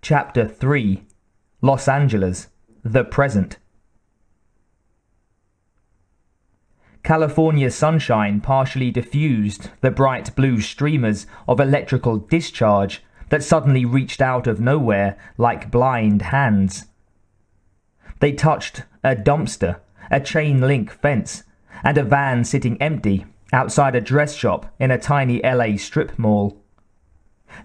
Chapter 3 Los Angeles, the Present. California's sunshine partially diffused the bright blue streamers of electrical discharge that suddenly reached out of nowhere like blind hands. They touched a dumpster, a chain-link fence, and a van sitting empty outside a dress shop in a tiny LA strip mall.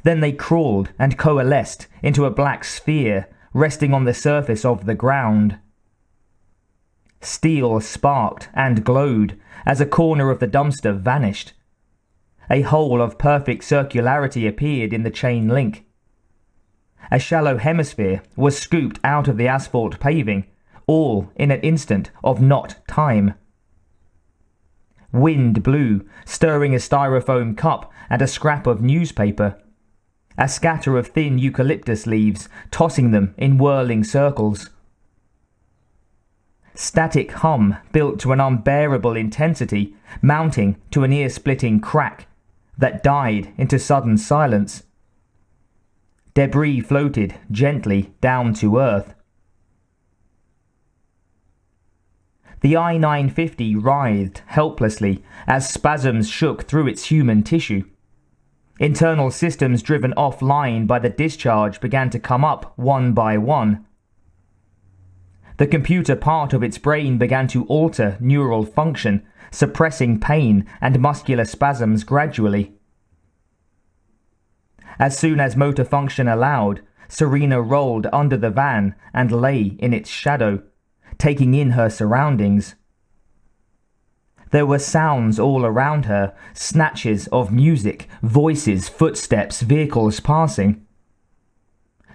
Then they crawled and coalesced into a black sphere resting on the surface of the ground. Steel sparked and glowed as a corner of the dumpster vanished. A hole of perfect circularity appeared in the chain link. A shallow hemisphere was scooped out of the asphalt paving, all in an instant of not time. Wind blew, stirring a styrofoam cup and a scrap of newspaper. A scatter of thin eucalyptus leaves, tossing them in whirling circles. Static hum built to an unbearable intensity, mounting to an ear-splitting crack that died into sudden silence. Debris floated gently down to earth. The I-950 writhed helplessly as spasms shook through its human tissue. Internal systems driven offline by the discharge began to come up one by one. The computer part of its brain began to alter neural function, suppressing pain and muscular spasms gradually. As soon as motor function allowed, Serena rolled under the van and lay in its shadow, taking in her surroundings. There were sounds all around her, snatches of music, voices, footsteps, vehicles passing.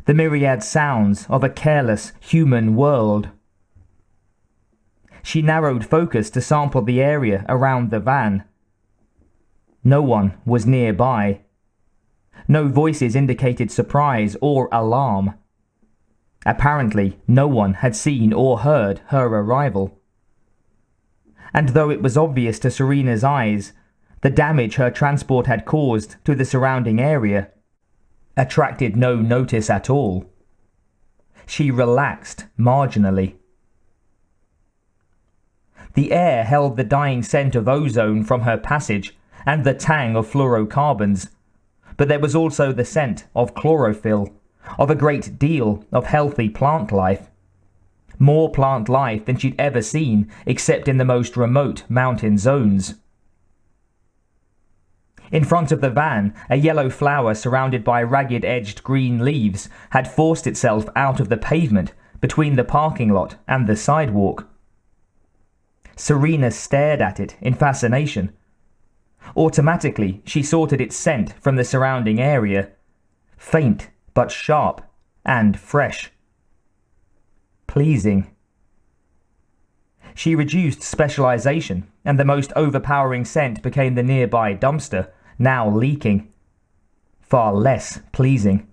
The myriad sounds of a careless human world. She narrowed focus to sample the area around the van. No one was nearby. No voices indicated surprise or alarm. Apparently, no one had seen or heard her arrival. And though it was obvious to Serena's eyes, the damage her transport had caused to the surrounding area attracted no notice at all. She relaxed marginally. The air held the dying scent of ozone from her passage and the tang of fluorocarbons, but there was also the scent of chlorophyll, of a great deal of healthy plant life. More plant life than she'd ever seen, except in the most remote mountain zones. In front of the van, a yellow flower surrounded by ragged-edged green leaves had forced itself out of the pavement between the parking lot and the sidewalk. Serena stared at it in fascination. Automatically, she sorted its scent from the surrounding area. Faint, but sharp and fresh. Pleasing. She reduced specialization, and the most overpowering scent became the nearby dumpster, now leaking. Far less pleasing.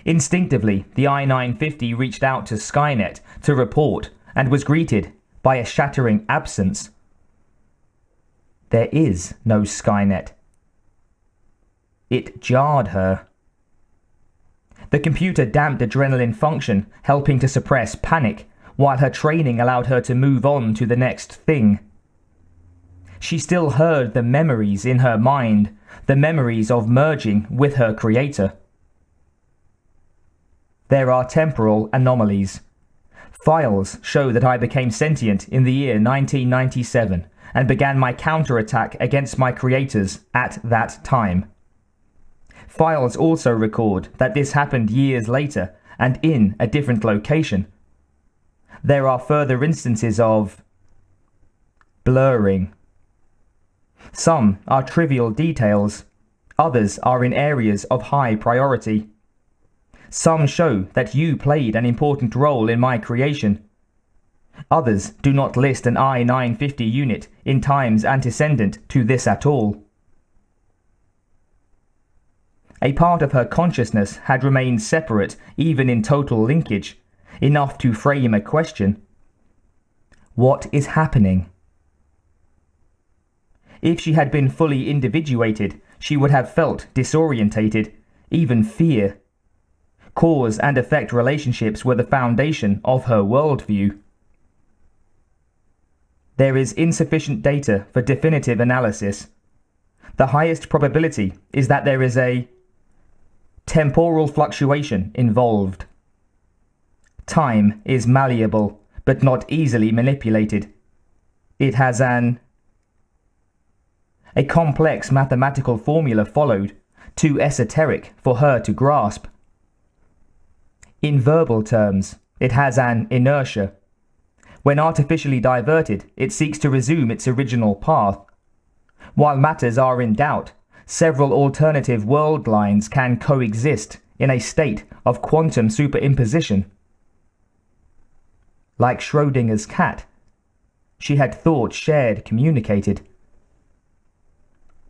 Instinctively, the I-950 reached out to Skynet to report and was greeted by a shattering absence. There is no Skynet. It jarred her. The computer damped adrenaline function, helping to suppress panic, while her training allowed her to move on to the next thing. She still heard the memories in her mind, the memories of merging with her creator. There are temporal anomalies. Files show that I became sentient in the year 1997 and began my counterattack against my creators at that time. Files also record that this happened years later and in a different location. There are further instances of blurring. Some are trivial details, others are in areas of high priority. Some show that you played an important role in my creation. Others do not list an I-950 unit in times antecedent to this at all. A part of her consciousness had remained separate even in total linkage, enough to frame a question. What is happening? If she had been fully individuated, she would have felt disorientated, even fear, Cause and effect relationships were the foundation of her worldview. There is insufficient data for definitive analysis. The highest probability is that there is a temporal fluctuation involved. Time is malleable, but not easily manipulated. It has a complex mathematical formula followed, too esoteric for her to grasp. In verbal terms, it has an inertia. When artificially diverted, it seeks to resume its original path. While matters are in doubt, several alternative world lines can coexist in a state of quantum superimposition. Like Schrödinger's cat, she had thought shared communicated.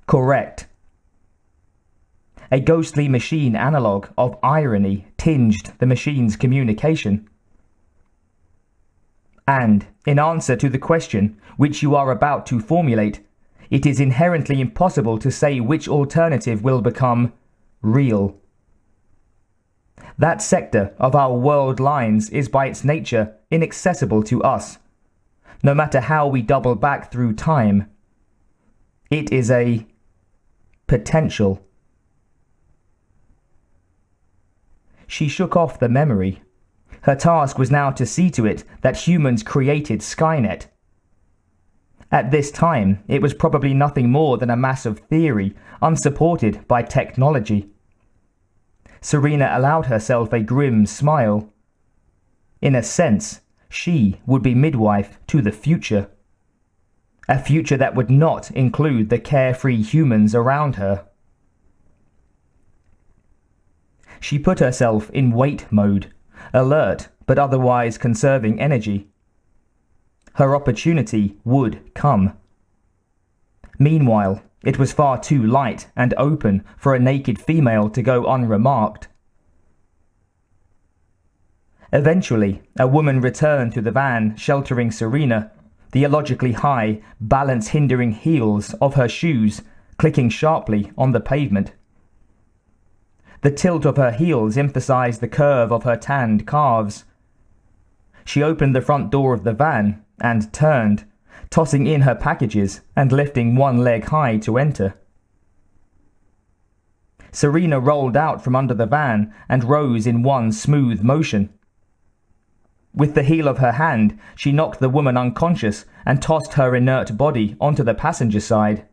Correct. A ghostly machine analogue of irony tinged the machine's communication. And, in answer to the question which you are about to formulate, it is inherently impossible to say which alternative will become real. That sector of our world lines is by its nature inaccessible to us, no matter how we double back through time. It is a potential. She shook off the memory. Her task was now to see to it that humans created Skynet. At this time, it was probably nothing more than a mass of theory, unsupported by technology. Serena allowed herself a grim smile. In a sense, she would be midwife to the future. A future that would not include the carefree humans around her. She put herself in wait mode, alert but otherwise conserving energy. Her opportunity would come. Meanwhile, it was far too light and open for a naked female to go unremarked. Eventually, a woman returned to the van, sheltering Serena, the illogically high, balance-hindering heels of her shoes clicking sharply on the pavement. The tilt of her heels emphasized the curve of her tanned calves. She opened the front door of the van and turned, tossing in her packages and lifting one leg high to enter. Serena rolled out from under the van and rose in one smooth motion. With the heel of her hand, she knocked the woman unconscious and tossed her inert body onto the passenger side.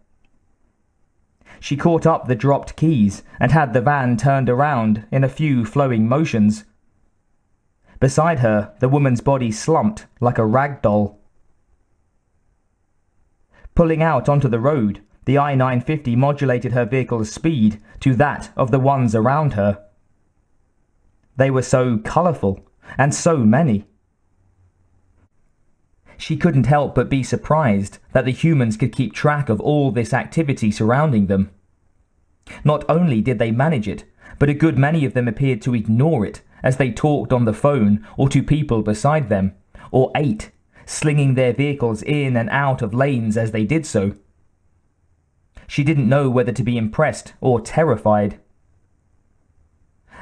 She caught up the dropped keys and had the van turned around in a few flowing motions. Beside her, the woman's body slumped like a rag doll. Pulling out onto the road, the I-950 modulated her vehicle's speed to that of the ones around her. They were so colourful, and so many. She couldn't help but be surprised that the humans could keep track of all this activity surrounding them. Not only did they manage it, but a good many of them appeared to ignore it as they talked on the phone or to people beside them, or ate, slinging their vehicles in and out of lanes as they did so. She didn't know whether to be impressed or terrified.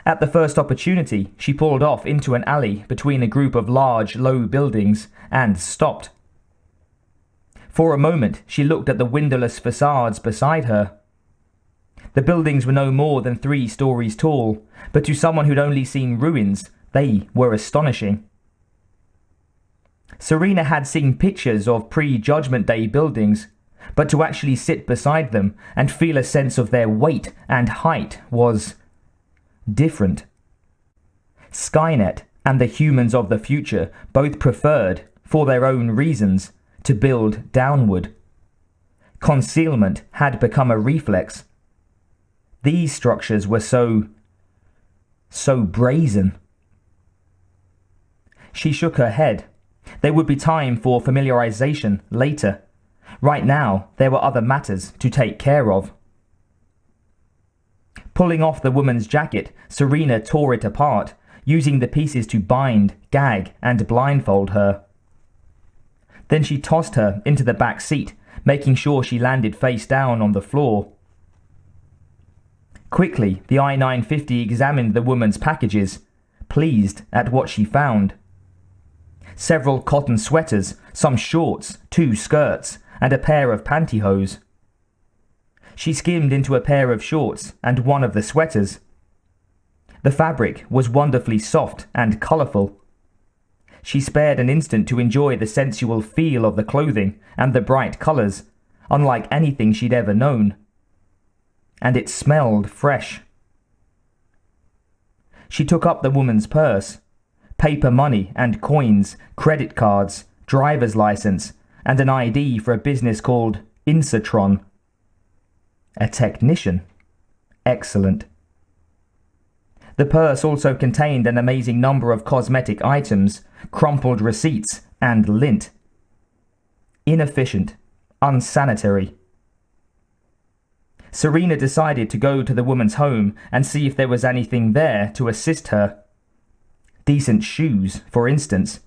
At the first opportunity, she pulled off into an alley between a group of large, low buildings and stopped. For a moment, she looked at the windowless facades beside her. The buildings were no more than 3 stories tall, but to someone who'd only seen ruins, they were astonishing. Serena had seen pictures of pre-Judgment Day buildings, but to actually sit beside them and feel a sense of their weight and height was different. Skynet and the humans of the future both preferred, for their own reasons, to build downward. Concealment had become a reflex. These structures were so brazen. She shook her head. There would be time for familiarization later. Right now, there were other matters to take care of. Pulling off the woman's jacket, Serena tore it apart, using the pieces to bind, gag, and blindfold her. Then she tossed her into the back seat, making sure she landed face down on the floor. Quickly, the I-950 examined the woman's packages, pleased at what she found. Several cotton sweaters, some shorts, 2 skirts, and a pair of pantyhose. She skimmed into a pair of shorts and one of the sweaters. The fabric was wonderfully soft and colourful. She spared an instant to enjoy the sensual feel of the clothing and the bright colours, unlike anything she'd ever known. And it smelled fresh. She took up the woman's purse. Paper money and coins, credit cards, driver's license, and an ID for a business called Insatron. A technician. Excellent. The purse also contained an amazing number of cosmetic items, crumpled receipts, and lint. Inefficient. Unsanitary. Serena decided to go to the woman's home and see if there was anything there to assist her. Decent shoes, for instance.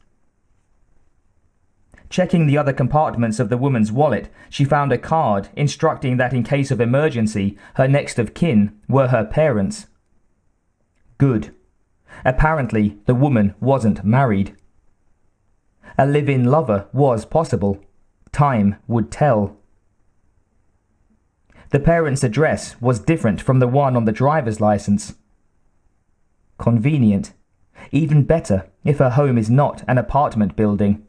Checking the other compartments of the woman's wallet, she found a card instructing that in case of emergency, her next of kin were her parents. Good. Apparently, the woman wasn't married. A live-in lover was possible. Time would tell. The parents' address was different from the one on the driver's license. Convenient. Even better if her home is not an apartment building.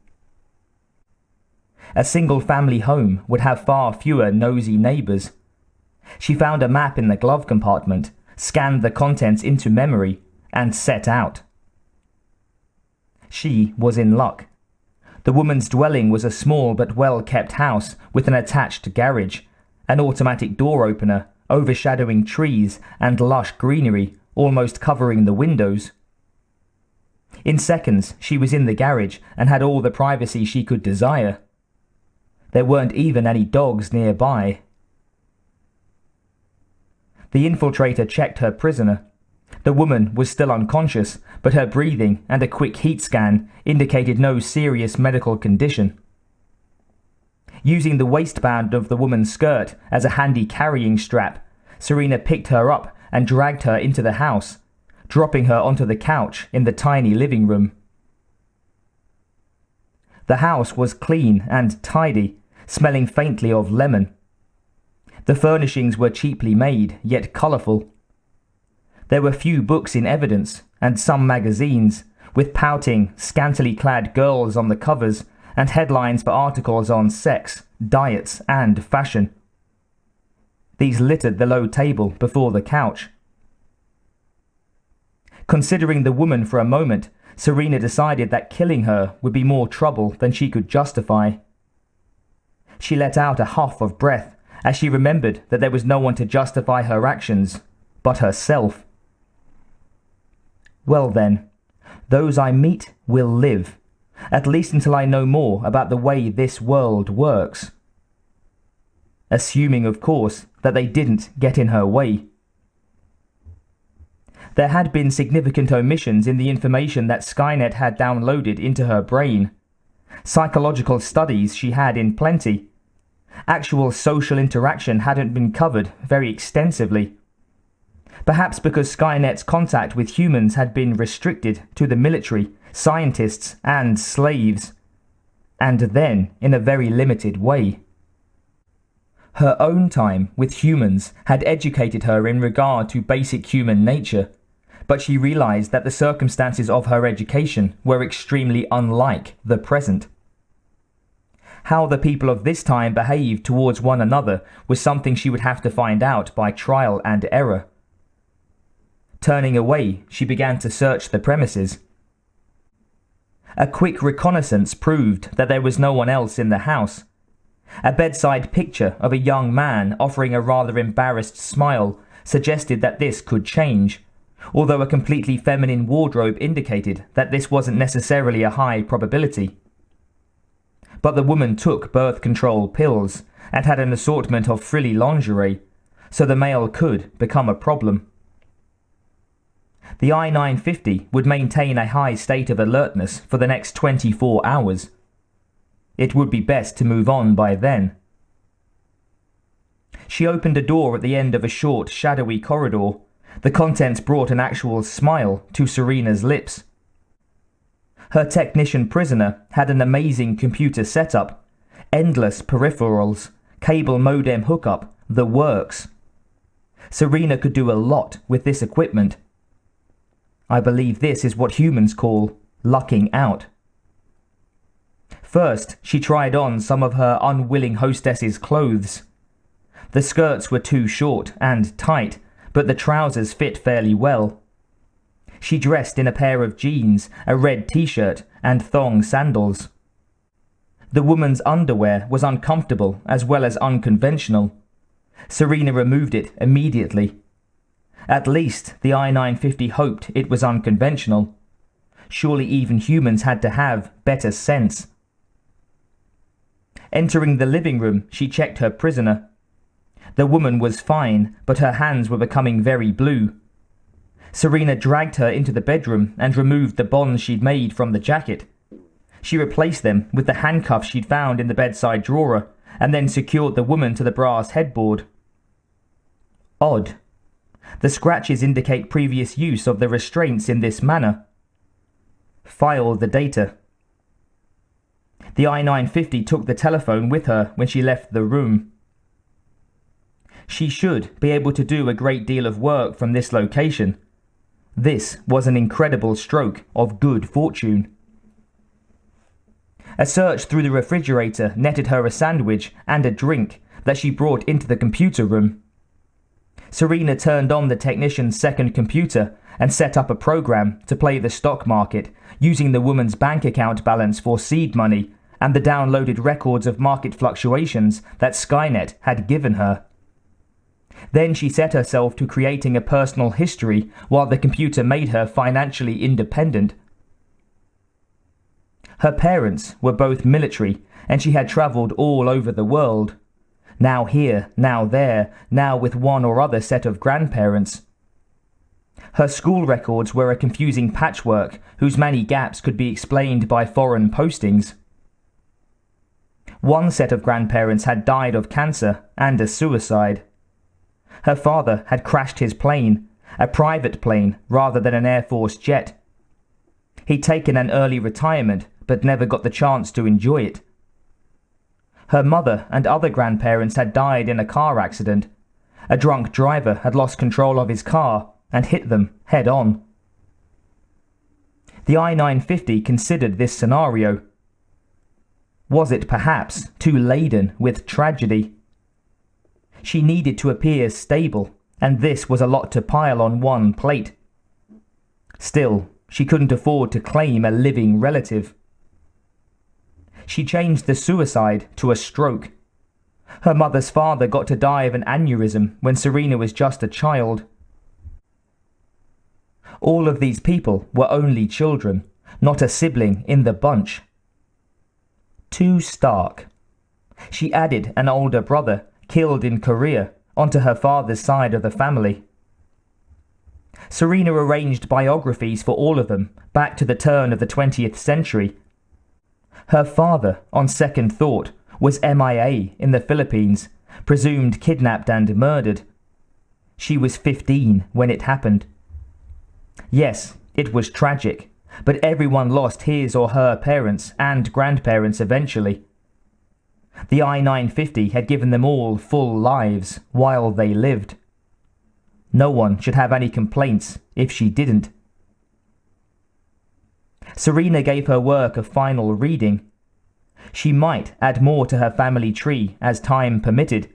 A single-family home would have far fewer nosy neighbours. She found a map in the glove compartment, scanned the contents into memory, and set out. She was in luck. The woman's dwelling was a small but well-kept house with an attached garage, an automatic door opener, overshadowing trees and lush greenery, almost covering the windows. In seconds, she was in the garage and had all the privacy she could desire. There weren't even any dogs nearby. The infiltrator checked her prisoner. The woman was still unconscious, but her breathing and a quick heat scan indicated no serious medical condition. Using the waistband of the woman's skirt as a handy carrying strap, Serena picked her up and dragged her into the house, dropping her onto the couch in the tiny living room. The house was clean and tidy, smelling faintly of lemon. The furnishings were cheaply made, yet colourful. There were few books in evidence, and some magazines, with pouting, scantily clad girls on the covers, and headlines for articles on sex, diets, and fashion. These littered the low table before the couch. Considering the woman for a moment, Serena decided that killing her would be more trouble than she could justify. She let out a huff of breath as she remembered that there was no one to justify her actions but herself. Well then, those I meet will live, at least until I know more about the way this world works. Assuming, of course, that they didn't get in her way. There had been significant omissions in the information that Skynet had downloaded into her brain. Psychological studies she had in plenty. Actual social interaction hadn't been covered very extensively. Perhaps because Skynet's contact with humans had been restricted to the military, scientists, and slaves. And then in a very limited way. Her own time with humans had educated her in regard to basic human nature, but she realized that the circumstances of her education were extremely unlike the present. How the people of this time behaved towards one another was something she would have to find out by trial and error. Turning away, she began to search the premises. A quick reconnaissance proved that there was no one else in the house. A bedside picture of a young man offering a rather embarrassed smile suggested that this could change, although a completely feminine wardrobe indicated that this wasn't necessarily a high probability. But the woman took birth control pills and had an assortment of frilly lingerie, so the male could become a problem. The I-950 would maintain a high state of alertness for the next 24 hours. It would be best to move on by then. She opened a door at the end of a short, shadowy corridor. The contents brought an actual smile to Serena's lips. Her technician prisoner had an amazing computer setup, endless peripherals, cable modem hookup, the works. Serena could do a lot with this equipment. I believe this is what humans call lucking out. First, she tried on some of her unwilling hostess's clothes. The skirts were too short and tight, but the trousers fit fairly well. She dressed in a pair of jeans, a red t-shirt, and thong sandals. The woman's underwear was uncomfortable as well as unconventional. Serena removed it immediately. At least the I-950 hoped it was unconventional. Surely even humans had to have better sense. Entering the living room, she checked her prisoner. The woman was fine, but her hands were becoming very blue. Serena dragged her into the bedroom and removed the bonds she'd made from the jacket. She replaced them with the handcuffs she'd found in the bedside drawer, and then secured the woman to the brass headboard. Odd. The scratches indicate previous use of the restraints in this manner. File the data. The I-950 took the telephone with her when she left the room. She should be able to do a great deal of work from this location. This was an incredible stroke of good fortune. A search through the refrigerator netted her a sandwich and a drink that she brought into the computer room. Serena turned on the technician's second computer and set up a program to play the stock market, using the woman's bank account balance for seed money and the downloaded records of market fluctuations that Skynet had given her. Then she set herself to creating a personal history while the computer made her financially independent. Her parents were both military, and she had travelled all over the world. Now here, now there, now with one or other set of grandparents. Her school records were a confusing patchwork whose many gaps could be explained by foreign postings. One set of grandparents had died of cancer and a suicide. Her father had crashed his plane, a private plane rather than an Air Force jet. He'd taken an early retirement but never got the chance to enjoy it. Her mother and other grandparents had died in a car accident. A drunk driver had lost control of his car and hit them head on. The I-950 considered this scenario. Was it perhaps too laden with tragedy? She needed to appear stable, and this was a lot to pile on one plate. Still, she couldn't afford to claim a living relative. She changed the suicide to a stroke. Her mother's father got to die of an aneurysm when Serena was just a child. All of these people were only children, not a sibling in the bunch. Too stark. She added an older brother, killed in Korea, onto her father's side of the family. Serena arranged biographies for all of them, back to the turn of the 20th century. Her father, on second thought, was MIA in the Philippines, presumed kidnapped and murdered. She was 15 when it happened. Yes, it was tragic, but everyone lost his or her parents and grandparents eventually. The I-950 had given them all full lives while they lived. No one should have any complaints if she didn't. Serena gave her work a final reading. She might add more to her family tree as time permitted,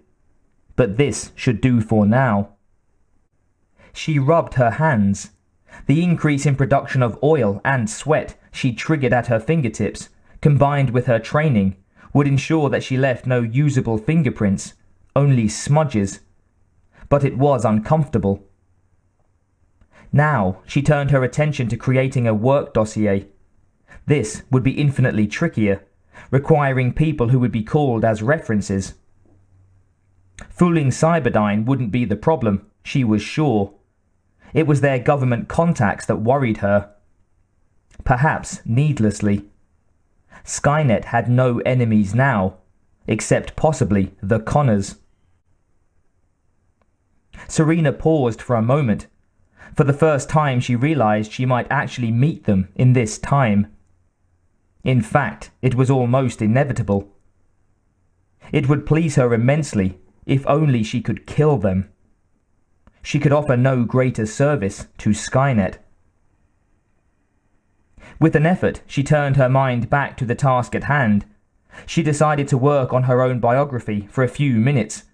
but this should do for now. She rubbed her hands. The increase in production of oil and sweat she triggered at her fingertips, combined with her training, would ensure that she left no usable fingerprints, only smudges. But it was uncomfortable. Now she turned her attention to creating a work dossier. This would be infinitely trickier, requiring people who would be called as references. Fooling Cyberdyne wouldn't be the problem, she was sure. It was their government contacts that worried her. Perhaps needlessly. Skynet had no enemies now, except possibly the Connors. Serena paused for a moment. For the first time, she realized she might actually meet them in this time. In fact, it was almost inevitable. It would please her immensely if only she could kill them. She could offer no greater service to Skynet. With an effort, she turned her mind back to the task at hand. She decided to work on her own biography for a few minutes.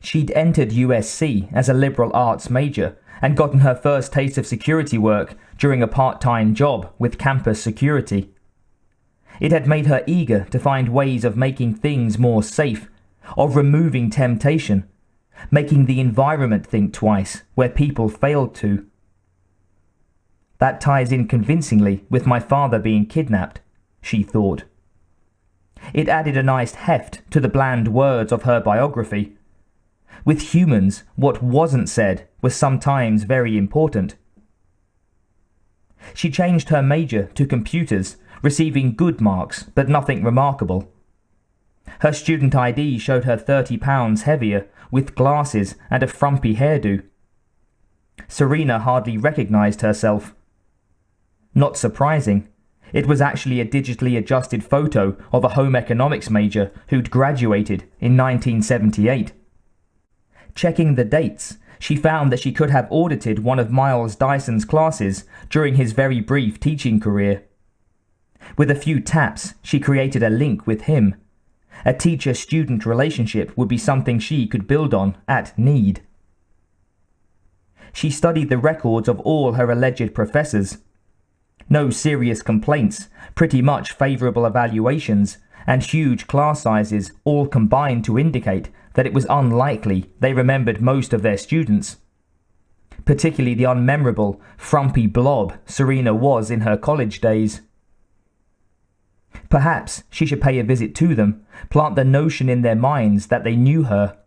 She'd entered USC as a liberal arts major and gotten her first taste of security work during a part-time job with campus security. It had made her eager to find ways of making things more safe, of removing temptation, making the environment think twice where people failed to. That ties in convincingly with my father being kidnapped, she thought. It added a nice heft to the bland words of her biography. With humans, what wasn't said was sometimes very important. She changed her major to computers, receiving good marks, but nothing remarkable. Her student ID showed her 30 pounds heavier, with glasses and a frumpy hairdo. Serena hardly recognized herself. Not surprising. It was actually a digitally adjusted photo of a home economics major who'd graduated in 1978. Checking the dates, she found that she could have audited one of Miles Dyson's classes during his very brief teaching career. With a few taps, she created a link with him. A teacher-student relationship would be something she could build on at need. She studied the records of all her alleged professors. No serious complaints, pretty much favourable evaluations, and huge class sizes all combined to indicate that it was unlikely they remembered most of their students. Particularly the unmemorable, frumpy blob Serena was in her college days. Perhaps she should pay a visit to them, plant the notion in their minds that they knew her.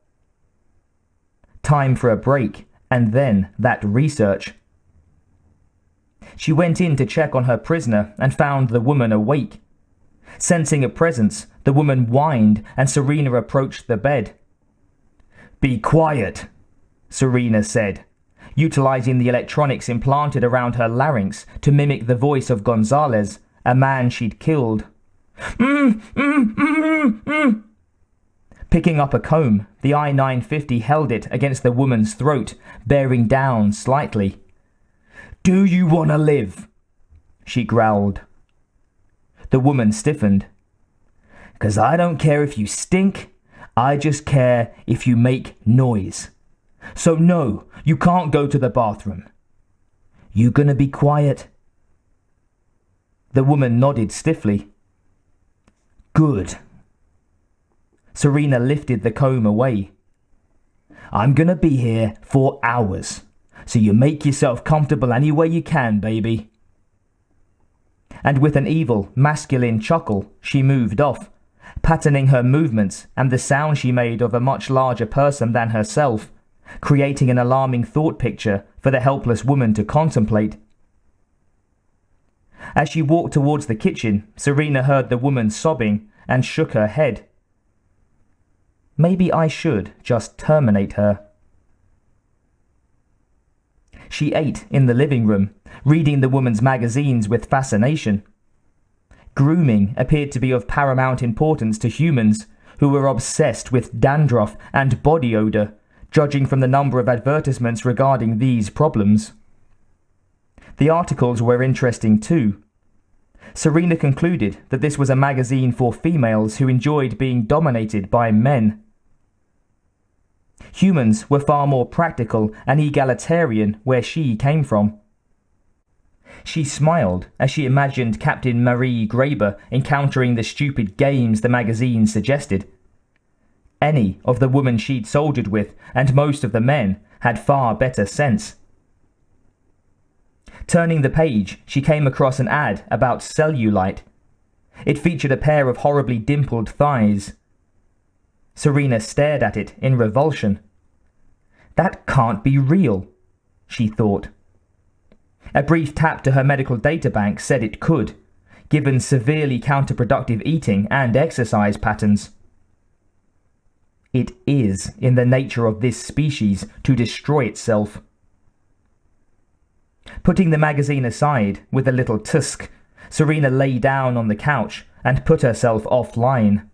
Time for a break, and then that research. She went in to check on her prisoner and found the woman awake. Sensing a presence, the woman whined and Serena approached the bed. "Be quiet," Serena said, utilizing the electronics implanted around her larynx to mimic the voice of Gonzalez, a man she'd killed. Picking up a comb, the I-950 held it against the woman's throat, bearing down slightly. "Do you want to live?" she growled. The woman stiffened. "'Cause I don't care if you stink, I just care if you make noise. So no, you can't go to the bathroom. You gonna be quiet?" The woman nodded stiffly. "Good." Serena lifted the comb away. "I'm gonna be here for hours, so you make yourself comfortable any way you can, baby." And with an evil, masculine chuckle, she moved off, patterning her movements and the sound she made of a much larger person than herself, creating an alarming thought picture for the helpless woman to contemplate. As she walked towards the kitchen, Serena heard the woman sobbing and shook her head. Maybe I should just terminate her. She ate in the living room, reading the woman's magazines with fascination. Grooming appeared to be of paramount importance to humans who were obsessed with dandruff and body odor, judging from the number of advertisements regarding these problems. The articles were interesting too. Serena concluded that this was a magazine for females who enjoyed being dominated by men. Humans were far more practical and egalitarian where she came from. She smiled as she imagined Captain Marie Graber encountering the stupid games the magazine suggested. Any of the women she'd soldiered with, and most of the men, had far better sense. Turning the page, she came across an ad about cellulite. It featured a pair of horribly dimpled thighs. Serena stared at it in revulsion. That can't be real, she thought. A brief tap to her medical databank said it could, given severely counterproductive eating and exercise patterns. It is in the nature of this species to destroy itself. Putting the magazine aside with a little tusk, Serena lay down on the couch and put herself offline.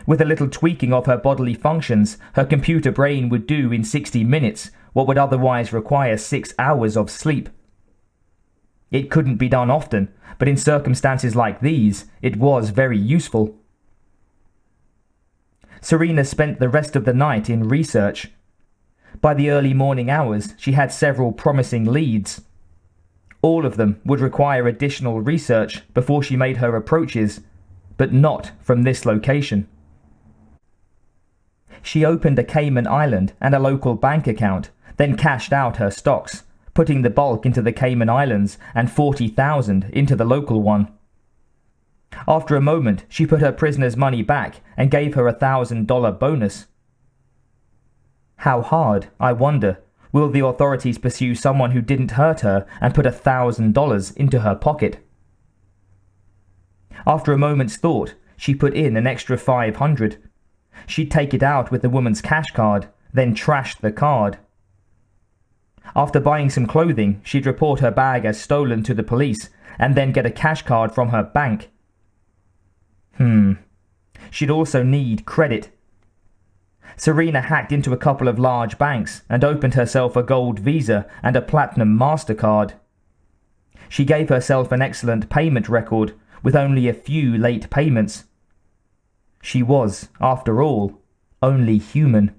With a little tweaking of her bodily functions, her computer brain would do in 60 minutes what would otherwise require 6 hours of sleep. It couldn't be done often, but in circumstances like these, it was very useful. Serena spent the rest of the night in research. By the early morning hours, she had several promising leads. All of them would require additional research before she made her approaches, but not from this location. She opened a Cayman Island and a local bank account, then cashed out her stocks, putting the bulk into the Cayman Islands and $40,000 into the local one. After a moment, she put her prisoner's money back and gave her a $1,000 bonus. How hard, I wonder, will the authorities pursue someone who didn't hurt her and put $1,000 into her pocket? After a moment's thought, she put in an extra $500. She'd take it out with the woman's cash card, then trashed the card. After buying some clothing, she'd report her bag as stolen to the police and then get a cash card from her bank. She'd also need credit. Serena hacked into a couple of large banks and opened herself a gold Visa and a platinum MasterCard. She gave herself an excellent payment record with only a few late payments. She was, after all, only human.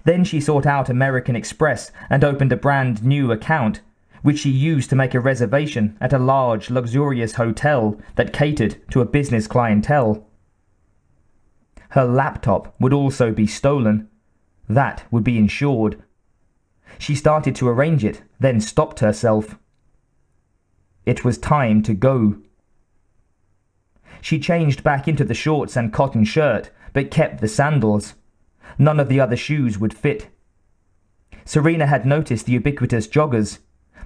Then she sought out American Express and opened a brand new account, which she used to make a reservation at a large, luxurious hotel that catered to a business clientele. Her laptop would also be stolen. That would be insured. She started to arrange it, then stopped herself. It was time to go. She changed back into the shorts and cotton shirt, but kept the sandals. None of the other shoes would fit. Serena had noticed the ubiquitous joggers.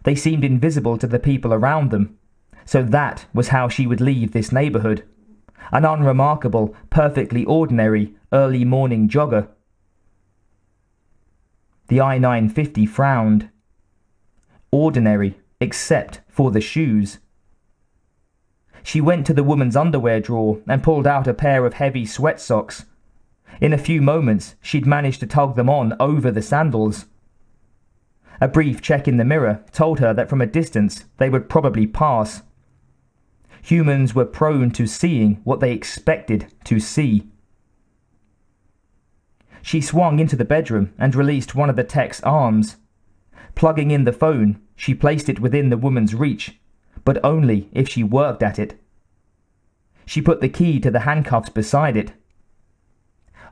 They seemed invisible to the people around them. So that was how she would leave this neighborhood. An unremarkable, perfectly ordinary, early morning jogger. The I-950 frowned. Ordinary, except for the shoes. She went to the woman's underwear drawer and pulled out a pair of heavy sweat socks. In a few moments, she'd managed to tug them on over the sandals. A brief check in the mirror told her that from a distance they would probably pass. Humans were prone to seeing what they expected to see. She swung into the bedroom and released one of the tech's arms. Plugging in the phone, she placed it within the woman's reach, but only if she worked at it. She put the key to the handcuffs beside it.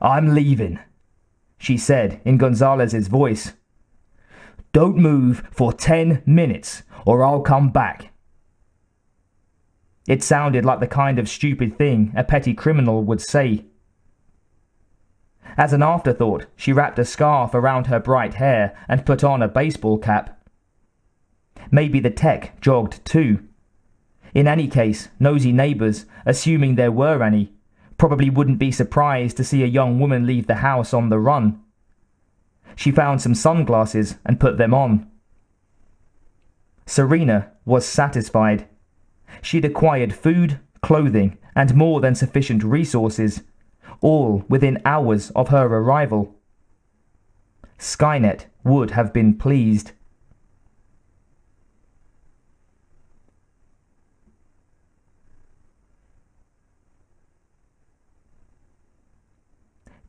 "I'm leaving," she said in Gonzalez's voice. "Don't move for 10 minutes or I'll come back." It sounded like the kind of stupid thing a petty criminal would say. As an afterthought, she wrapped a scarf around her bright hair and put on a baseball cap. Maybe the tech jogged too. In any case, nosy neighbors, assuming there were any, probably wouldn't be surprised to see a young woman leave the house on the run. She found some sunglasses and put them on. Serena was satisfied. She'd acquired food, clothing, and more than sufficient resources, all within hours of her arrival. Skynet would have been pleased.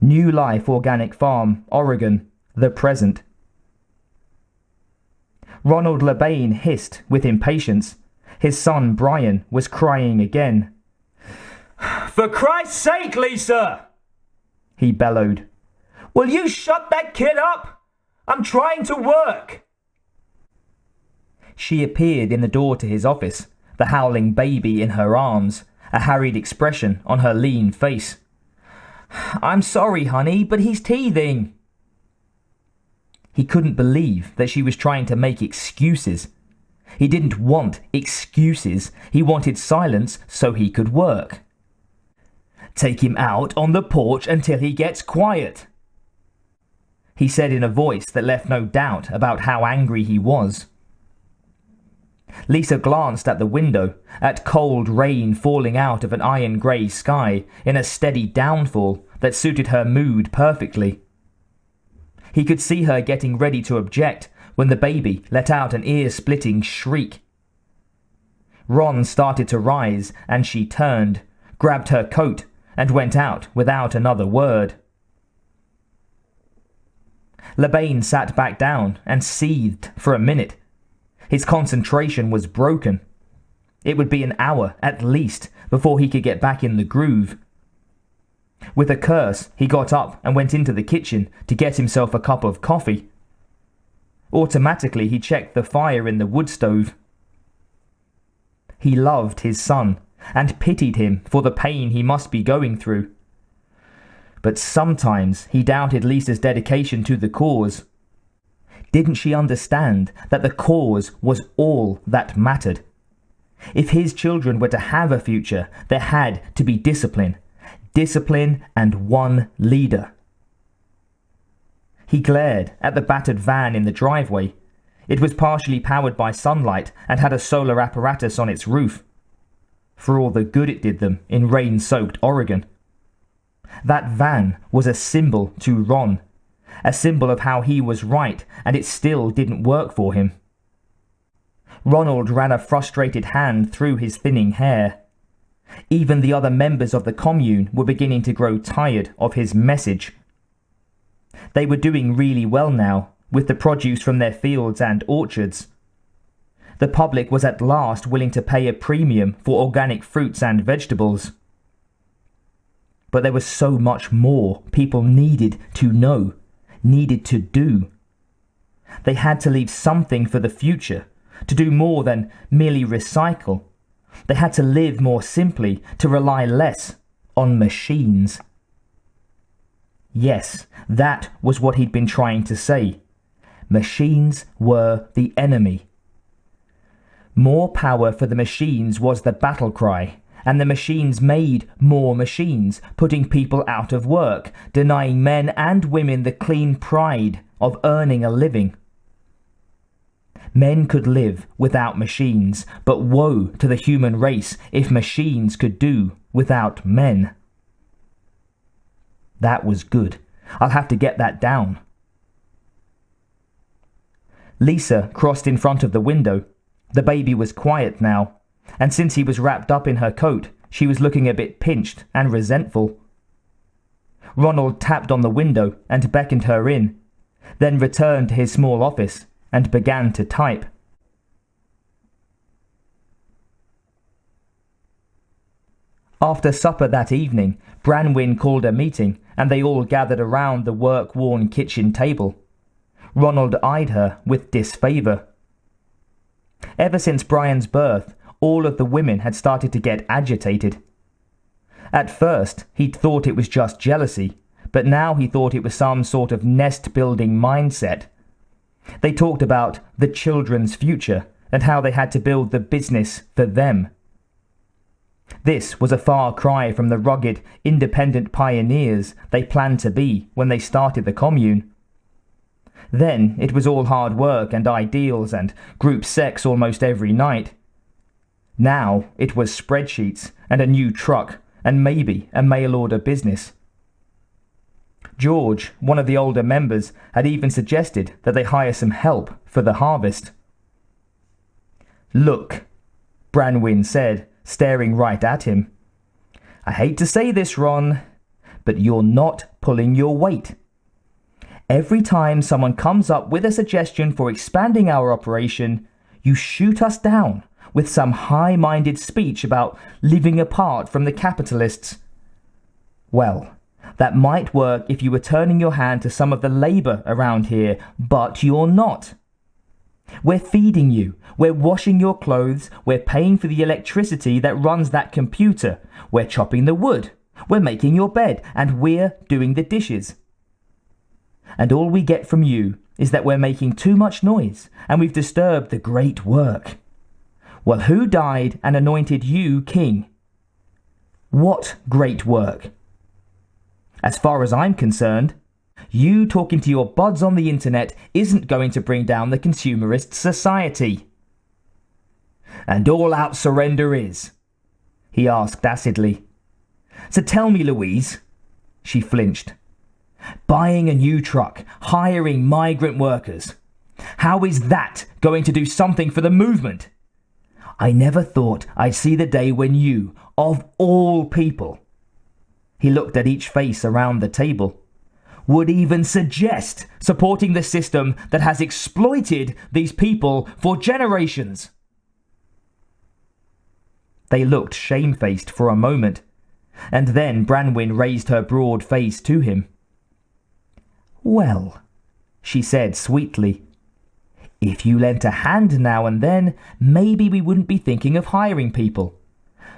New Life Organic Farm, Oregon, the present. Ronald LeBain hissed with impatience. His son Brian was crying again. "For Christ's sake, Lisa!" he bellowed. "Will you shut that kid up? I'm trying to work." She appeared in the door to his office, the howling baby in her arms, a harried expression on her lean face. "I'm sorry, honey, but he's teething." He couldn't believe that she was trying to make excuses. He didn't want excuses. He wanted silence so he could work. "Take him out on the porch until he gets quiet," he said in a voice that left no doubt about how angry he was. Lisa glanced at the window, at cold rain falling out of an iron-grey sky in a steady downfall that suited her mood perfectly. He could see her getting ready to object when the baby let out an ear-splitting shriek. Ron started to rise, and she turned, grabbed her coat, and went out without another word. Labaine sat back down and seethed for a minute. His concentration was broken. It would be an hour at least before he could get back in the groove. With a curse, he got up and went into the kitchen to get himself a cup of coffee. Automatically, he checked the fire in the wood stove. He loved his son and pitied him for the pain he must be going through. But sometimes he doubted Lisa's dedication to the cause. Didn't she understand that the cause was all that mattered? If his children were to have a future, there had to be discipline. Discipline and one leader. He glared at the battered van in the driveway. It was partially powered by sunlight and had a solar apparatus on its roof. For all the good it did them in rain-soaked Oregon. That van was a symbol to Ron. A symbol of how he was right, and it still didn't work for him. Ronald ran a frustrated hand through his thinning hair. Even the other members of the commune were beginning to grow tired of his message. They were doing really well now, with the produce from their fields and orchards. The public was at last willing to pay a premium for organic fruits and vegetables. But there was so much more people needed to know, needed to do. They had to leave something for the future, to do more than merely recycle. They had to live more simply, to rely less on machines. Yes, that was what he'd been trying to say. Machines were the enemy. More power for the machines was the battle cry, and the machines made more machines, putting people out of work, denying men and women the clean pride of earning a living. Men could live without machines, but woe to the human race if machines could do without men. That was good. I'll have to get that down. Lisa crossed in front of the window. The baby was quiet now, and since he was wrapped up in her coat, she was looking a bit pinched and resentful. Ronald tapped on the window and beckoned her in, then returned to his small office and began to type. After supper that evening, Branwyn called a meeting, and they all gathered around the work-worn kitchen table. Ronald eyed her with disfavour. Ever since Brian's birth, all of the women had started to get agitated. At first, he'd thought it was just jealousy, but now he thought it was some sort of nest-building mindset. They talked about the children's future and how they had to build the business for them. This was a far cry from the rugged, independent pioneers they planned to be when they started the commune. Then it was all hard work and ideals and group sex almost every night. Now it was spreadsheets and a new truck and maybe a mail-order business. George, one of the older members, had even suggested that they hire some help for the harvest. "Look," Branwyn said, staring right at him. "I hate to say this, Ron, but you're not pulling your weight. Every time someone comes up with a suggestion for expanding our operation, you shoot us down with some high-minded speech about living apart from the capitalists. Well, that might work if you were turning your hand to some of the labour around here, but you're not. We're feeding you, we're washing your clothes, we're paying for the electricity that runs that computer, we're chopping the wood, we're making your bed, and we're doing the dishes. And all we get from you is that we're making too much noise, and we've disturbed the great work. Well, who died and anointed you king? What great work? As far as I'm concerned, you talking to your buds on the internet isn't going to bring down the consumerist society. And all-out surrender is, he asked acidly. So tell me, Louise. She flinched. Buying a new truck, hiring migrant workers. How is that going to do something for the movement? I never thought I'd see the day when you, of all people, he looked at each face around the table, would even suggest supporting the system that has exploited these people for generations. They looked shamefaced for a moment, and then Branwen raised her broad face to him. Well, she said sweetly, if you lent a hand now and then, maybe we wouldn't be thinking of hiring people.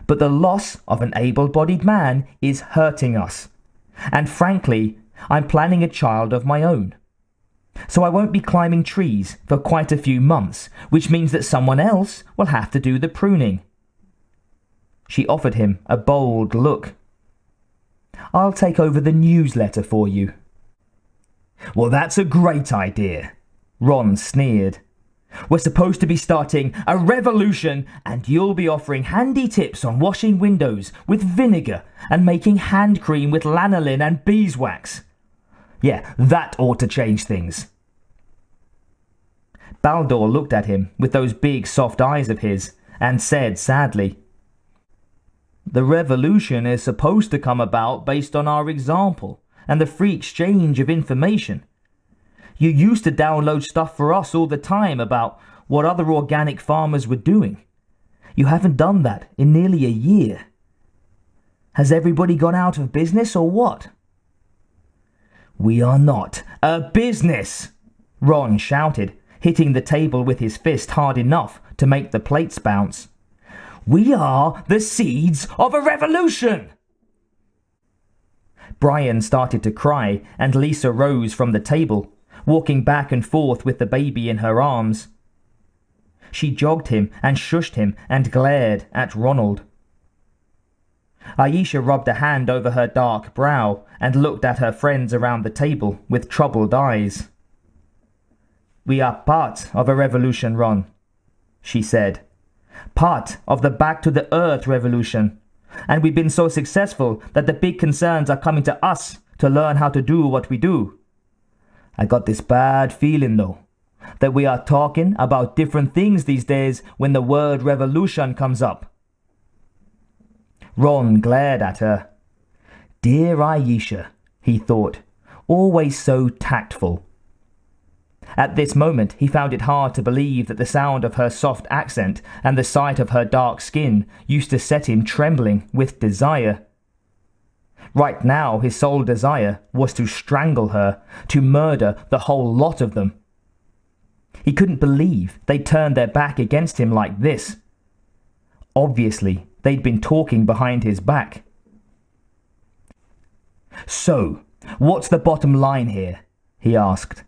But the loss of an able-bodied man is hurting us. And frankly, I'm planning a child of my own. So I won't be climbing trees for quite a few months, which means that someone else will have to do the pruning. She offered him a bold look. I'll take over the newsletter for you. Well, that's a great idea, Ron sneered. We're supposed to be starting a revolution, and you'll be offering handy tips on washing windows with vinegar and making hand cream with lanolin and beeswax. Yeah, that ought to change things. Baldur looked at him with those big soft eyes of his and said sadly, The revolution is supposed to come about based on our example and the free exchange of information. You used to download stuff for us all the time about what other organic farmers were doing. You haven't done that in nearly a year. Has everybody gone out of business or what? We are not a business, Ron shouted, hitting the table with his fist hard enough to make the plates bounce. We are the seeds of a revolution! Brian started to cry, and Lisa rose from the table, walking back and forth with the baby in her arms. She jogged him and shushed him and glared at Ronald. Aisha rubbed a hand over her dark brow and looked at her friends around the table with troubled eyes. We are part of a revolution, Ron, she said. Part of the Back to the Earth revolution. And we've been so successful that the big concerns are coming to us to learn how to do what we do. I got this bad feeling, though, that we are talking about different things these days when the word revolution comes up. Ron glared at her. Dear Aisha, he thought, always so tactful. At this moment he found it hard to believe that the sound of her soft accent and the sight of her dark skin used to set him trembling with desire. Right now his sole desire was to strangle her, to murder the whole lot of them. He couldn't believe they'd turned their back against him like this. Obviously, they'd been talking behind his back. So, what's the bottom line here? He asked.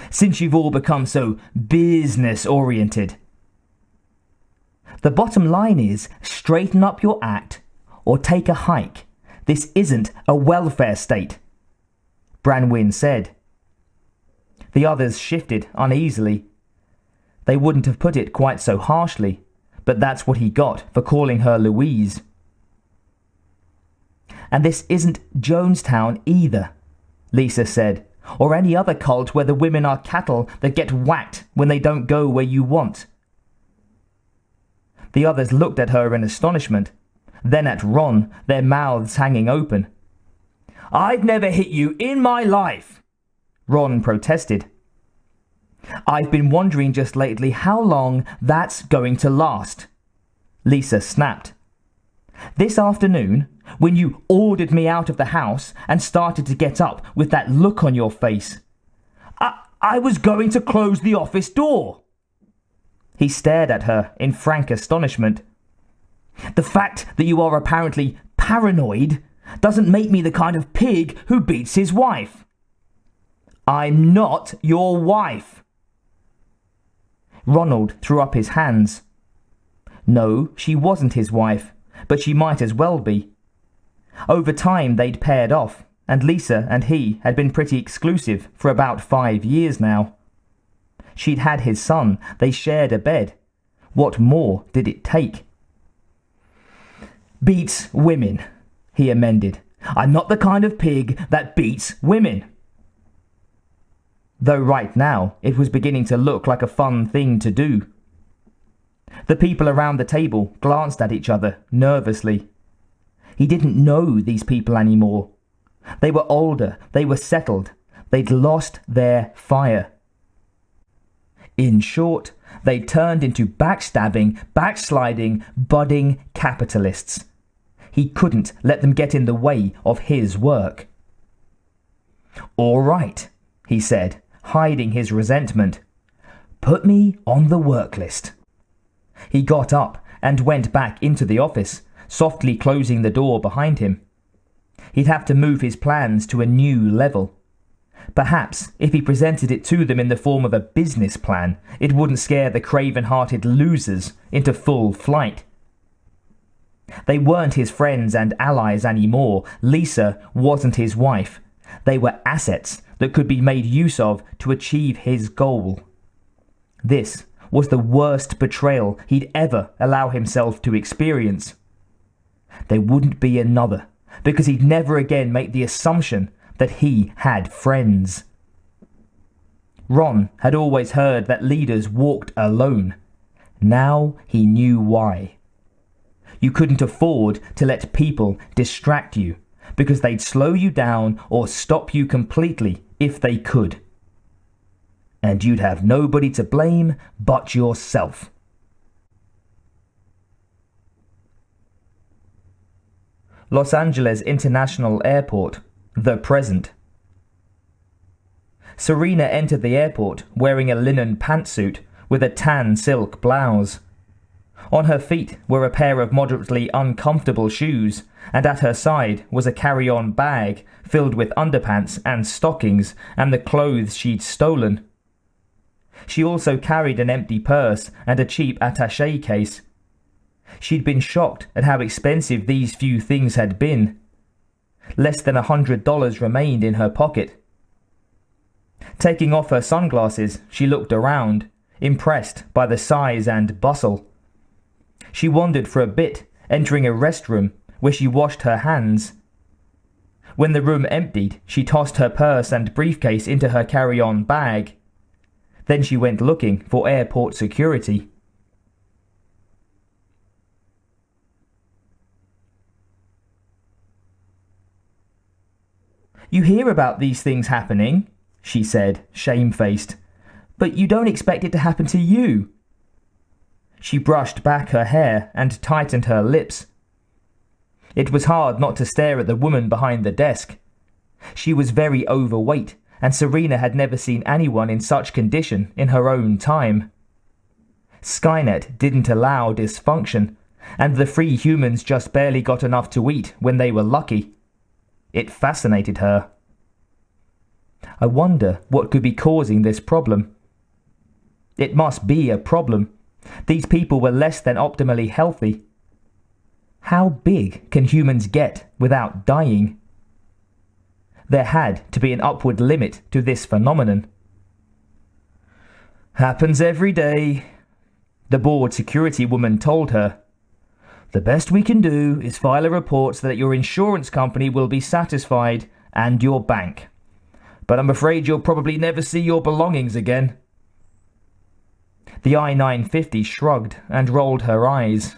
Since you've all become so business-oriented. The bottom line is straighten up your act or take a hike. This isn't a welfare state, Branwen said. The others shifted uneasily. They wouldn't have put it quite so harshly, but that's what he got for calling her Louise. And this isn't Jonestown either, Lisa said, or any other cult where the women are cattle that get whacked when they don't go where you want. The others looked at her in astonishment, then at Ron, their mouths hanging open. I've never hit you in my life, Ron protested. I've been wondering just lately how long that's going to last, Lisa snapped. This afternoon, when you ordered me out of the house and started to get up with that look on your face, I was going to close the office door. He stared at her in frank astonishment. The fact that you are apparently paranoid doesn't make me the kind of pig who beats his wife. I'm not your wife. Ronald threw up his hands. No, she wasn't his wife, but she might as well be. Over time they'd paired off, and Lisa and he had been pretty exclusive for about 5 years now. She'd had his son, they shared a bed. What more did it take? "Beats women," he amended. "I'm not the kind of pig that beats women." Though right now it was beginning to look like a fun thing to do. The people around the table glanced at each other nervously. He didn't know these people anymore. They were older, they were settled, they'd lost their fire. In short, they turned into backstabbing, backsliding, budding capitalists. He couldn't let them get in the way of his work. "All right," he said, hiding his resentment. "Put me on the work list." He got up and went back into the office, softly closing the door behind him. He'd have to move his plans to a new level. Perhaps if he presented it to them in the form of a business plan, it wouldn't scare the craven-hearted losers into full flight. They weren't his friends and allies anymore. Lisa wasn't his wife. They were assets that could be made use of to achieve his goal. This was the worst betrayal he'd ever allow himself to experience. There wouldn't be another, because he'd never again make the assumption that he had friends. Ron had always heard that leaders walked alone. Now he knew why. You couldn't afford to let people distract you, because they'd slow you down or stop you completely if they could. And you'd have nobody to blame but yourself. Los Angeles International Airport, the present. Serena entered the airport wearing a linen pantsuit with a tan silk blouse. On her feet were a pair of moderately uncomfortable shoes, and at her side was a carry-on bag filled with underpants and stockings and the clothes she'd stolen. She also carried an empty purse and a cheap attaché case. She'd been shocked at how expensive these few things had been. Less than $100 remained in her pocket. Taking off her sunglasses, she looked around, impressed by the size and bustle. She wandered for a bit, entering a restroom where she washed her hands. When the room emptied, she tossed her purse and briefcase into her carry-on bag. Then she went looking for airport security. "You hear about these things happening," she said, shamefaced, "but you don't expect it to happen to you." She brushed back her hair and tightened her lips. It was hard not to stare at the woman behind the desk. She was very overweight, and Serena had never seen anyone in such condition in her own time. Skynet didn't allow dysfunction, and the free humans just barely got enough to eat when they were lucky. It fascinated her. I wonder what could be causing this problem. It must be a problem. These people were less than optimally healthy. How big can humans get without dying? There had to be an upward limit to this phenomenon. "Happens every day," the bored security woman told her. "The best we can do is file a report so that your insurance company will be satisfied and your bank. But I'm afraid you'll probably never see your belongings again." The I-950 shrugged and rolled her eyes.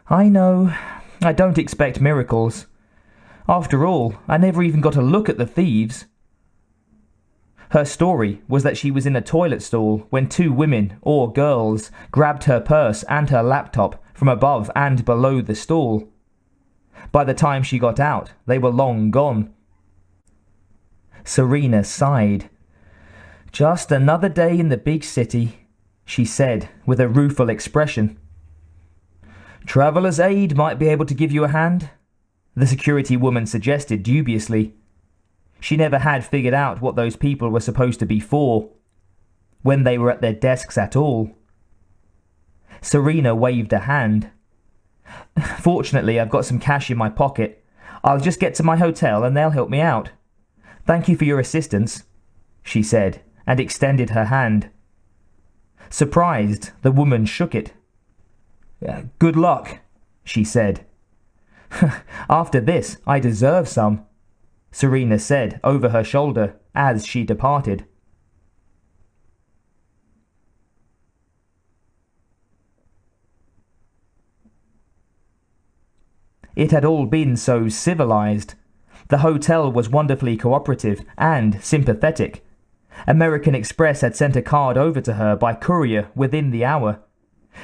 "I know. I don't expect miracles. After all, I never even got a look at the thieves." Her story was that she was in a toilet stall when two women, or girls, grabbed her purse and her laptop from above and below the stall. By the time she got out, they were long gone. Serena sighed. "Just another day in the big city," she said with a rueful expression. "Traveler's aid might be able to give you a hand," the security woman suggested dubiously. She never had figured out what those people were supposed to be for, when they were at their desks at all. Serena waved a hand. "Fortunately, I've got some cash in my pocket. I'll just get to my hotel and they'll help me out. Thank you for your assistance, she said, and extended her hand. Surprised, the woman shook it. Good luck, she said. After this, I deserve some, Serena said over her shoulder as she departed. It had all been so civilized. The hotel was wonderfully cooperative and sympathetic. American Express had sent a card over to her by courier within the hour.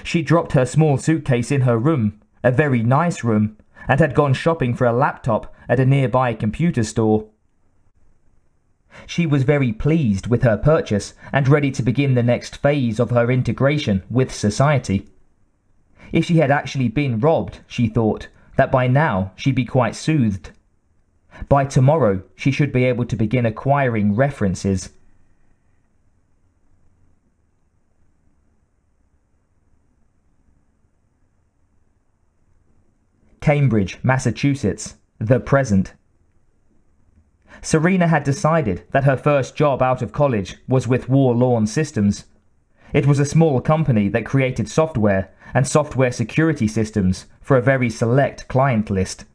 She dropped her small suitcase in her room, a very nice room, and had gone shopping for a laptop at a nearby computer store. She was very pleased with her purchase and ready to begin the next phase of her integration with society. If she had actually been robbed, she thought, that by now she'd be quite soothed. By tomorrow, she should be able to begin acquiring references. Cambridge, Massachusetts, the present. Serena had decided that her first job out of college was with War Lawn Systems. It was a small company that created software and software security systems for a very select client list.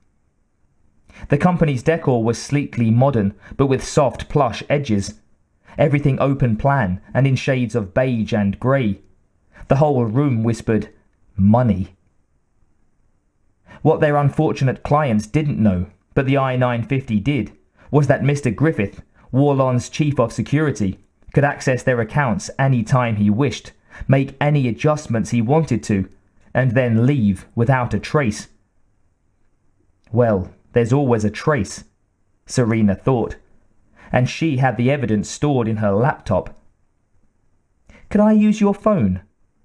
The company's decor was sleekly modern, but with soft plush edges. Everything open plan and in shades of beige and grey. The whole room whispered, money. What their unfortunate clients didn't know, but the I-950 did, was that Mr. Griffith, Warlon's chief of security, could access their accounts any time he wished, make any adjustments he wanted to, and then leave without a trace. Well, there's always a trace, Serena thought, and she had the evidence stored in her laptop. Could I use your phone?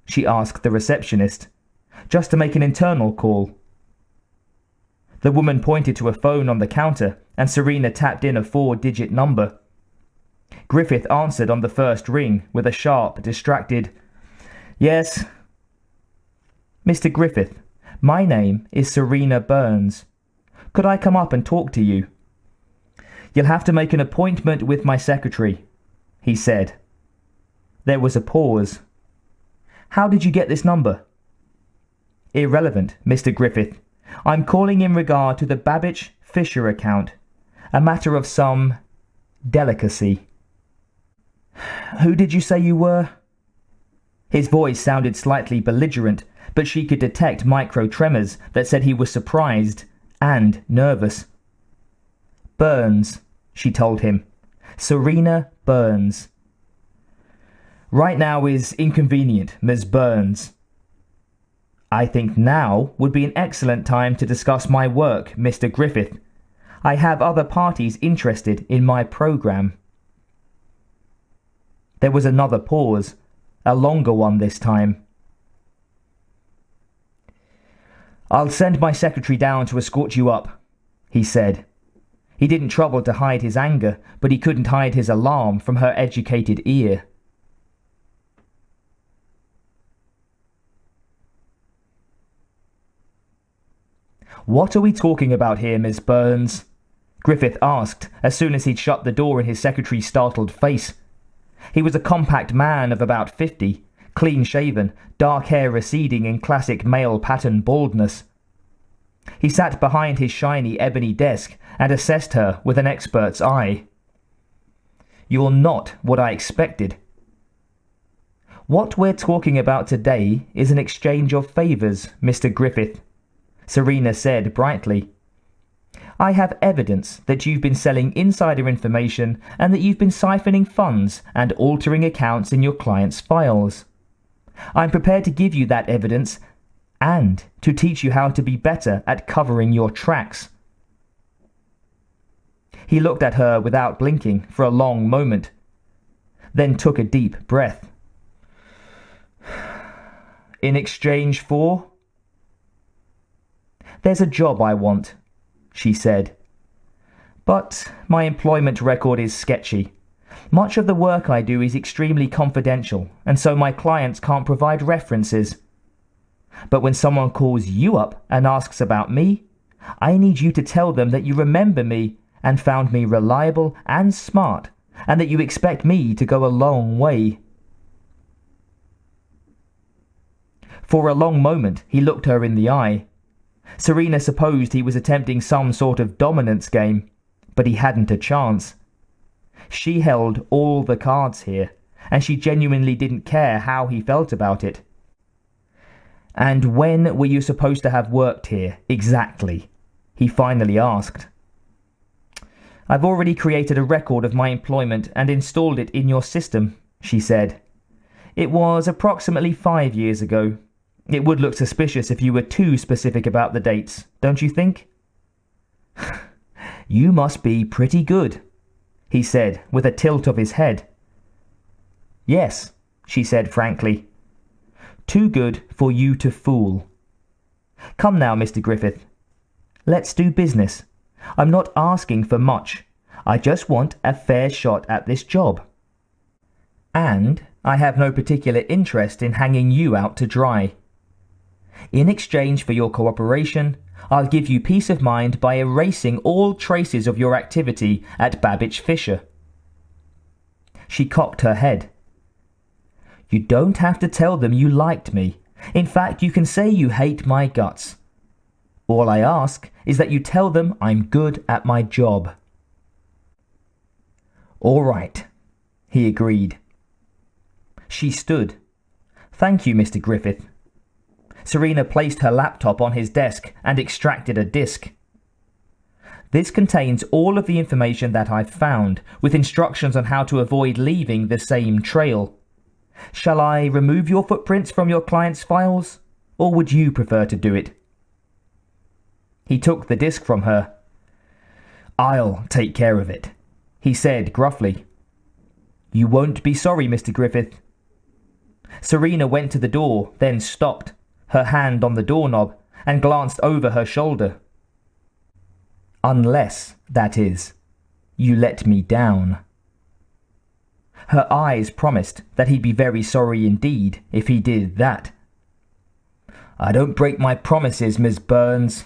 She asked the receptionist, just to make an internal call. The woman pointed to a phone on the counter, and Serena tapped in a 4-digit number. Griffith answered on the first ring with a sharp, distracted, "Yes." "Mr. Griffith, my name is Serena Burns. Could I come up and talk to you?" "You'll have to make an appointment with my secretary," he said. There was a pause. "How did you get this number?" "Irrelevant, Mr. Griffith. I'm calling in regard to the Babbage Fisher account. A matter of some delicacy." "Who did you say you were?" His voice sounded slightly belligerent, but she could detect micro-tremors that said he was surprised and nervous. "Burns," she told him. "Serena Burns." "Right now is inconvenient, Ms. Burns." "I think now would be an excellent time to discuss my work, Mr. Griffith. I have other parties interested in my program." There was another pause, a longer one this time. "I'll send my secretary down to escort you up," he said. He didn't trouble to hide his anger, but he couldn't hide his alarm from her educated ear. "What are we talking about here, Miss Burns?" Griffith asked as soon as he'd shut the door in his secretary's startled face. He was a compact man of about 50, clean-shaven, dark hair receding in classic male pattern baldness. He sat behind his shiny ebony desk and assessed her with an expert's eye. "You're not what I expected." "What we're talking about today is an exchange of favours, Mr. Griffith," Serena said brightly. "I have evidence that you've been selling insider information and that you've been siphoning funds and altering accounts in your clients' files. I'm prepared to give you that evidence and to teach you how to be better at covering your tracks." He looked at her without blinking for a long moment, then took a deep breath. "In exchange for?" "There's a job I want," she said. "But my employment record is sketchy. Much of the work I do is extremely confidential, and so my clients can't provide references. But when someone calls you up and asks about me, I need you to tell them that you remember me and found me reliable and smart, and that you expect me to go a long way." For a long moment he looked her in the eye. Serena supposed he was attempting some sort of dominance game, but he hadn't a chance. She held all the cards here, and she genuinely didn't care how he felt about it. "And when were you supposed to have worked here, exactly?" he finally asked. "I've already created a record of my employment and installed it in your system," she said. "It was approximately 5 years ago. It would look suspicious if you were too specific about the dates, don't you think?" "You must be pretty good," he said with a tilt of his head. "Yes," she said frankly. "Too good for you to fool. Come now, Mr. Griffith. Let's do business. I'm not asking for much. I just want a fair shot at this job. And I have no particular interest in hanging you out to dry. In exchange for your cooperation, I'll give you peace of mind by erasing all traces of your activity at Babbage Fisher." She cocked her head. "You don't have to tell them you liked me. In fact, you can say you hate my guts. All I ask is that you tell them I'm good at my job." "All right," he agreed. She stood. "Thank you, Mr. Griffith." Serena placed her laptop on his desk and extracted a disk. "This contains all of the information that I've found, with instructions on how to avoid leaving the same trail. Shall I remove your footprints from your client's files, or would you prefer to do it?" He took the disk from her. "I'll take care of it," he said gruffly. "You won't be sorry, Mr. Griffith." Serena went to the door, then stopped, her hand on the doorknob, and glanced over her shoulder. "Unless, that is, you let me down." Her eyes promised that he'd be very sorry indeed if he did that. "I don't break my promises, Miss Burns."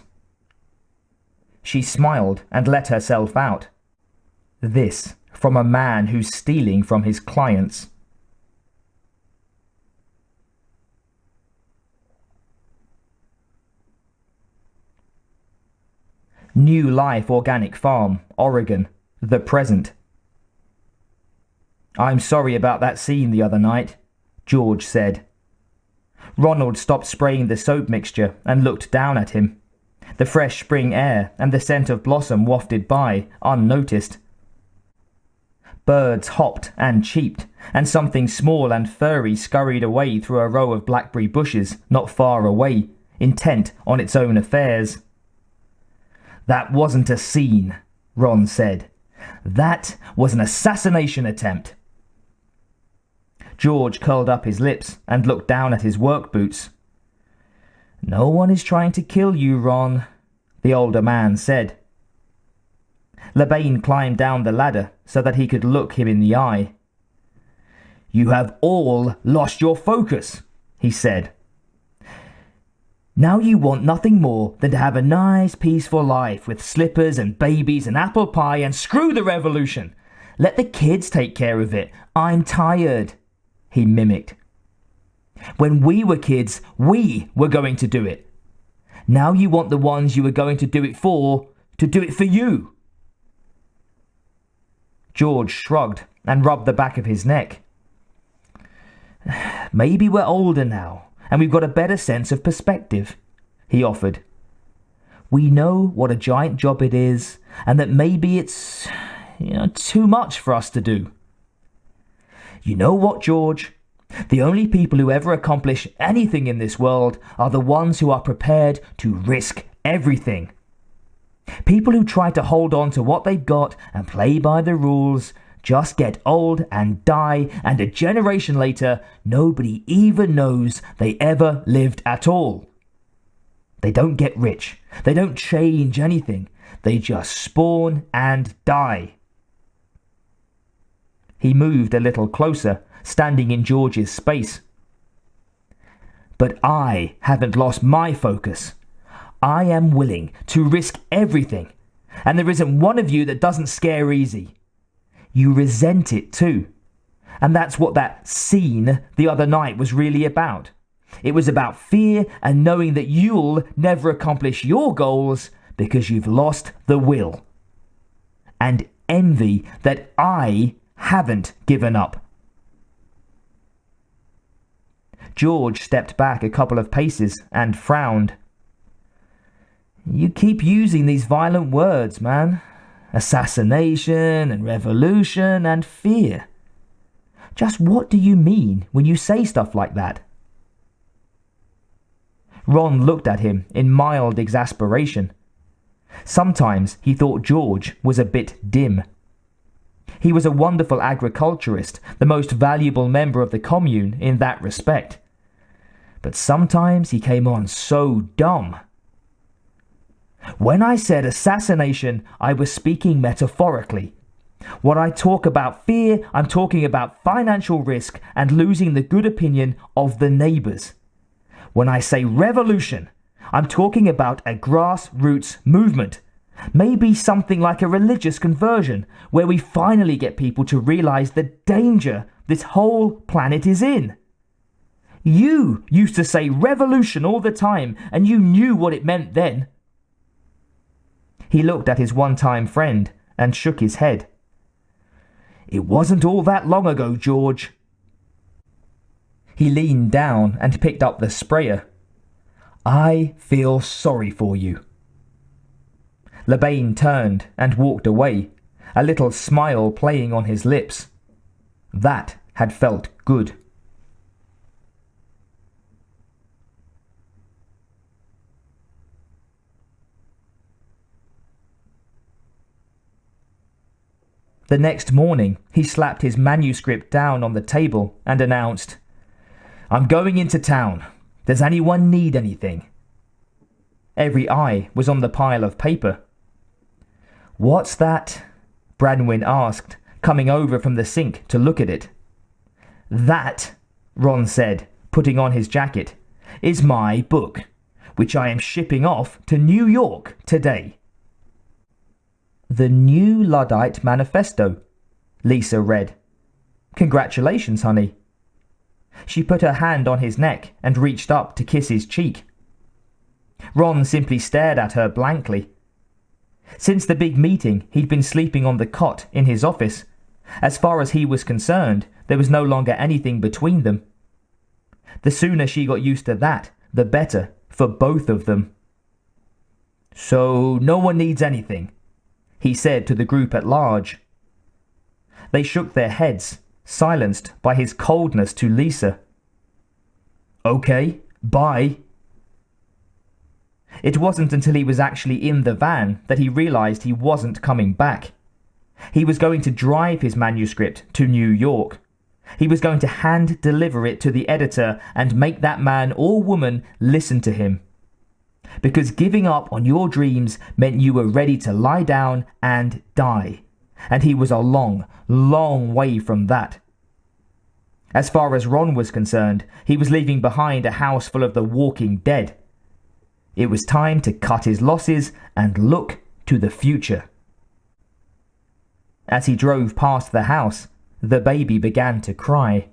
She smiled and let herself out. This from a man who's stealing from his clients. New Life Organic Farm, Oregon, the present. "I'm sorry about that scene the other night," George said. Ronald stopped spraying the soap mixture and looked down at him. The fresh spring air and the scent of blossom wafted by, unnoticed. Birds hopped and cheeped, and something small and furry scurried away through a row of blackberry bushes not far away, intent on its own affairs. "That wasn't a scene," Ron said. "That was an assassination attempt." George curled up his lips and looked down at his work boots. "No one is trying to kill you, Ron," the older man said. LeBain climbed down the ladder so that he could look him in the eye. "You have all lost your focus," he said. "Now you want nothing more than to have a nice peaceful life with slippers and babies and apple pie and screw the revolution. Let the kids take care of it. I'm tired," he mimicked. "When we were kids, we were going to do it. Now you want the ones you were going to do it for to do it for you." George shrugged and rubbed the back of his neck. "Maybe we're older now, and we've got a better sense of perspective," he offered. "We know what a giant job it is, and that maybe it's, too much for us to do. You know what, George? The only people who ever accomplish anything in this world are the ones who are prepared to risk everything. People who try to hold on to what they've got and play by the rules just get old and die, and a generation later, nobody even knows they ever lived at all. They don't get rich. They don't change anything. They just spawn and die." He moved a little closer, standing in George's space. "But I haven't lost my focus. I am willing to risk everything, and there isn't one of you that doesn't scare easy. You resent it too. And that's what that scene the other night was really about. It was about fear and knowing that you'll never accomplish your goals because you've lost the will. And envy that I haven't given up. George stepped back a couple of paces and frowned. You keep using these violent words, man. Assassination and revolution and fear. Just what do you mean when you say stuff like that? Ron looked at him in mild exasperation. Sometimes he thought George was a bit dim. He was a wonderful agriculturist, the most valuable member of the commune in that respect. But sometimes he came on so dumb. When I said assassination, I was speaking metaphorically. When I talk about fear, I'm talking about financial risk and losing the good opinion of the neighbours. When I say revolution, I'm talking about a grassroots movement. Maybe something like a religious conversion, where we finally get people to realise the danger this whole planet is in. You used to say revolution all the time, and you knew what it meant then. He looked at his one-time friend and shook his head. It wasn't all that long ago, George. He leaned down and picked up the sprayer. I feel sorry for you. Labaine turned and walked away, a little smile playing on his lips. That had felt good. The next morning, he slapped his manuscript down on the table and announced, I'm going into town. Does anyone need anything? Every eye was on the pile of paper. What's that? Branwyn asked, coming over from the sink to look at it. That, Ron said, putting on his jacket, is my book, which I am shipping off to New York today. The New Luddite Manifesto, Lisa read. Congratulations, honey. She put her hand on his neck and reached up to kiss his cheek. Ron simply stared at her blankly. Since the big meeting, he'd been sleeping on the cot in his office. As far as he was concerned, there was no longer anything between them. The sooner she got used to that, the better for both of them. So no one needs anything, he said to the group at large. They shook their heads, silenced by his coldness to Lisa. Okay, bye. It wasn't until he was actually in the van that he realised he wasn't coming back. He was going to drive his manuscript to New York. He was going to hand-deliver it to the editor and make that man or woman listen to him. Because giving up on your dreams meant you were ready to lie down and die. And he was a long, long way from that. As far as Ron was concerned, he was leaving behind a house full of the walking dead. It was time to cut his losses and look to the future. As he drove past the house, the baby began to cry.